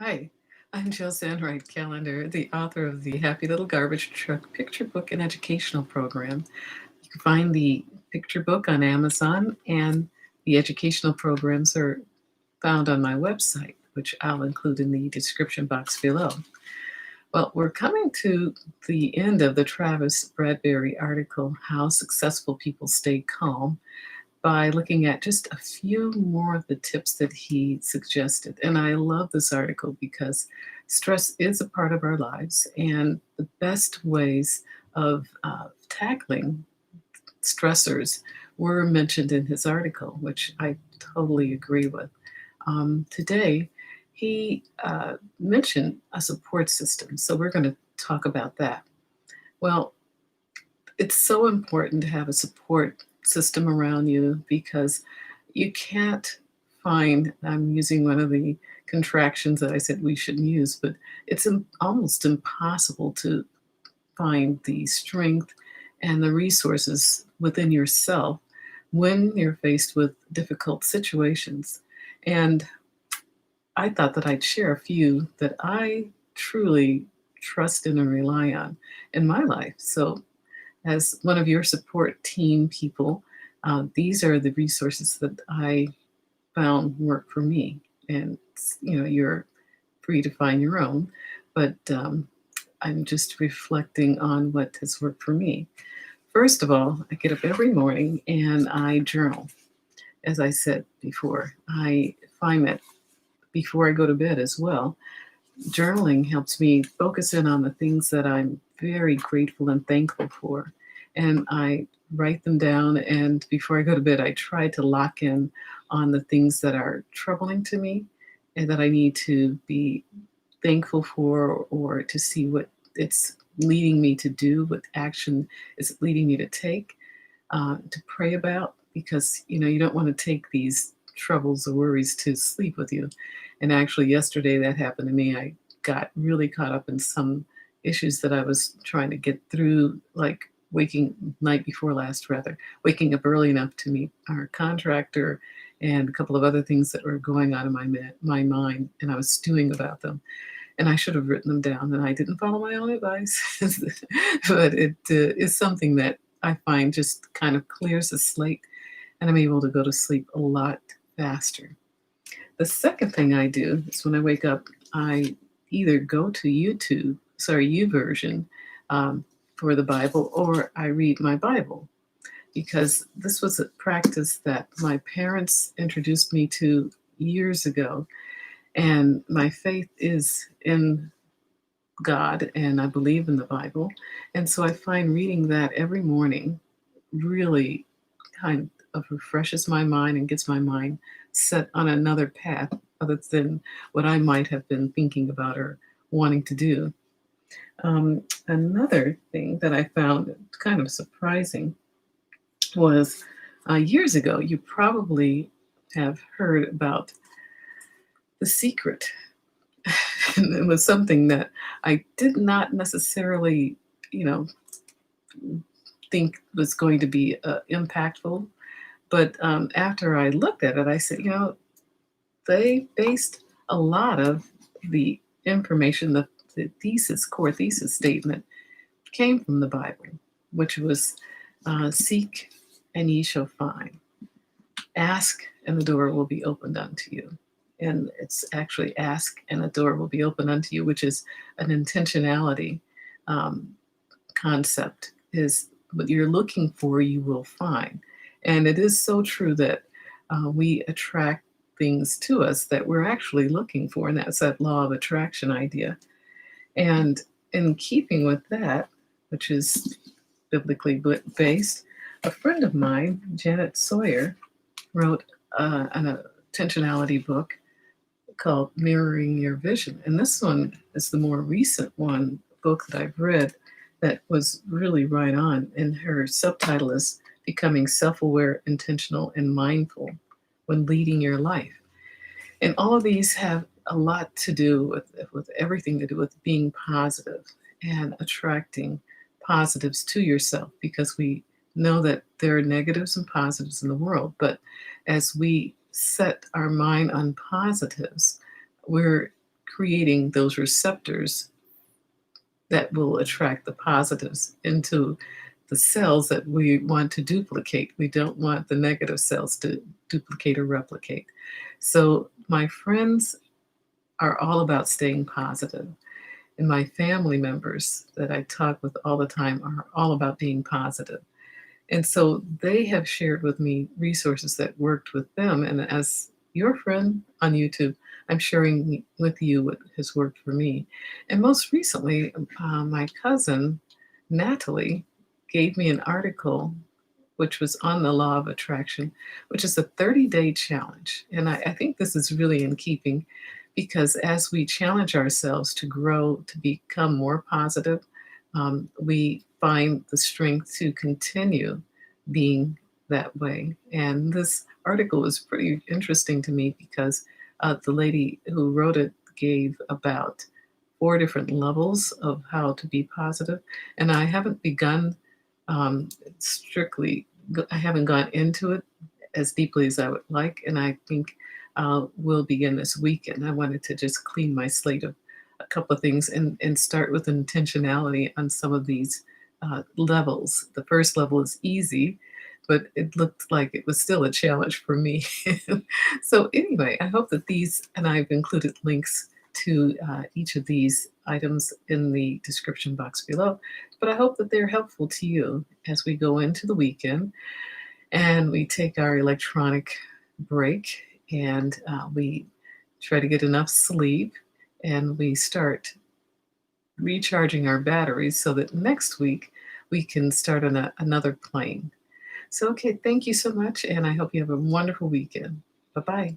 Hi, I'm Jill Sandwright Callender, the author of the Happy Little Garbage Truck picture book and educational program. You can find the picture book on Amazon, and the educational programs are found on my website, which I'll include in the description box below. Well, we're coming to the end of the Travis Bradberry article, How Successful People Stay Calm, by looking at just a few more of the tips that he suggested. And I love this article because stress is a part of our lives, and the best ways of tackling stressors were mentioned in his article, which I totally agree with. Today, he mentioned a support system, so we're going to talk about that. Well, it's so important to have a support system around you because you can't find, I'm using one of the contractions that I said we shouldn't use, but it's almost impossible to find the strength and the resources within yourself when you're faced with difficult situations. And I thought that I'd share a few that I truly trust in and rely on in my life. So as one of your support team people, these are the resources that I found work for me. And you're free to find your own, but I'm just reflecting on what has worked for me. First of all, I get up every morning and I journal. As I said before, I find that before I go to bed as well, journaling helps me focus in on the things that I'm very grateful and thankful for. And I write them down. And before I go to bed, I try to lock in on the things that are troubling to me and that I need to be thankful for, or to see what it's leading me to do, what action is leading me to take, to pray about, because you don't want to take these troubles or worries to sleep with you. And actually, yesterday that happened to me. I got really caught up in some issues that I was trying to get through, like night before last, rather, waking up early enough to meet our contractor and a couple of other things that were going on in my mind, and I was stewing about them. And I should have written them down, and I didn't follow my own advice. But it is something that I find just kind of clears the slate, and I'm able to go to sleep a lot faster. The second thing I do is when I wake up, I either go to YouVersion, for the Bible, or I read my Bible, because this was a practice that my parents introduced me to years ago. And my faith is in God, and I believe in the Bible. And so I find reading that every morning really kind of refreshes my mind and gets my mind set on another path other than what I might have been thinking about or wanting to do. Another thing that I found kind of surprising was years ago, you probably have heard about The Secret. And it was something that I did not necessarily, you know, think was going to be impactful. But after I looked at it, I said, they based a lot of the information, the core thesis statement came from the Bible, which was seek and ye shall find, ask and the door will be opened unto you. And it's actually ask and the door will be opened unto you, which is an intentionality um, concept, is what you're looking for, you will find. And it is so true that we attract things to us that we're actually looking for. And that's that law of attraction idea. And in keeping with that, which is biblically based, a friend of mine, Janet Sawyer, wrote an intentionality book called Mirroring Your Vision. And this one is the more recent book that I've read that was really right on. And her subtitle is Becoming Self-Aware, Intentional, and Mindful When Leading Your Life. And all of these have a lot to do with everything to do with being positive and attracting positives to yourself, because we know that there are negatives and positives in the world. But as we set our mind on positives, we're creating those receptors that will attract the positives into the cells that we want to duplicate. We don't want the negative cells to duplicate or replicate. So, my friends are all about staying positive, and my family members that I talk with all the time are all about being positive. And so they have shared with me resources that worked with them. And as your friend on YouTube, I'm sharing with you what has worked for me. And most recently, my cousin, Natalie, gave me an article which was on the law of attraction, which is a 30-day challenge. And I think this is really in keeping because as we challenge ourselves to grow, to become more positive, we find the strength to continue being that way. And this article was pretty interesting to me because the lady who wrote it gave about 4 different levels of how to be positive. And I haven't begun strictly, I haven't gone into it as deeply as I would like. And I think we'll begin this weekend. I wanted to just clean my slate of a couple of things and start with intentionality on some of these levels. The first level is easy, but it looked like it was still a challenge for me. So, anyway, I hope that these, and I've included links to each of these items in the description box below, but I hope that they're helpful to you as we go into the weekend and we take our electronic break and we try to get enough sleep and we start recharging our batteries so that next week we can start on another plane. So, okay, thank you so much, and I hope you have a wonderful weekend. Bye bye.